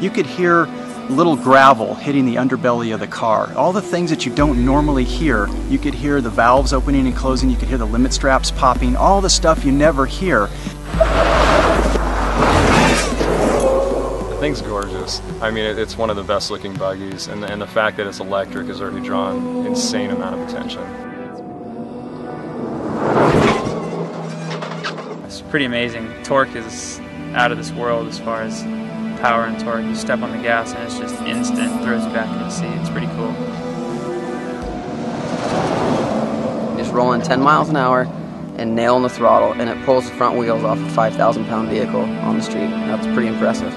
You could hear little gravel hitting the underbelly of the car. All the things that you don't normally hear. You could hear the valves opening and closing, you could hear the limit straps popping, all the stuff you never hear. The thing's gorgeous. I mean, it's one of the best looking buggies, and the fact that it's electric has already drawn an insane amount of attention. It's pretty amazing. Torque is out of this world as far as power and torque. You step on the gas and it's just instant, throws you back in the seat. It's pretty cool. Just rolling 10 miles an hour and nailing the throttle, and it pulls the front wheels off a 5,000-pound vehicle on the street. That's pretty impressive.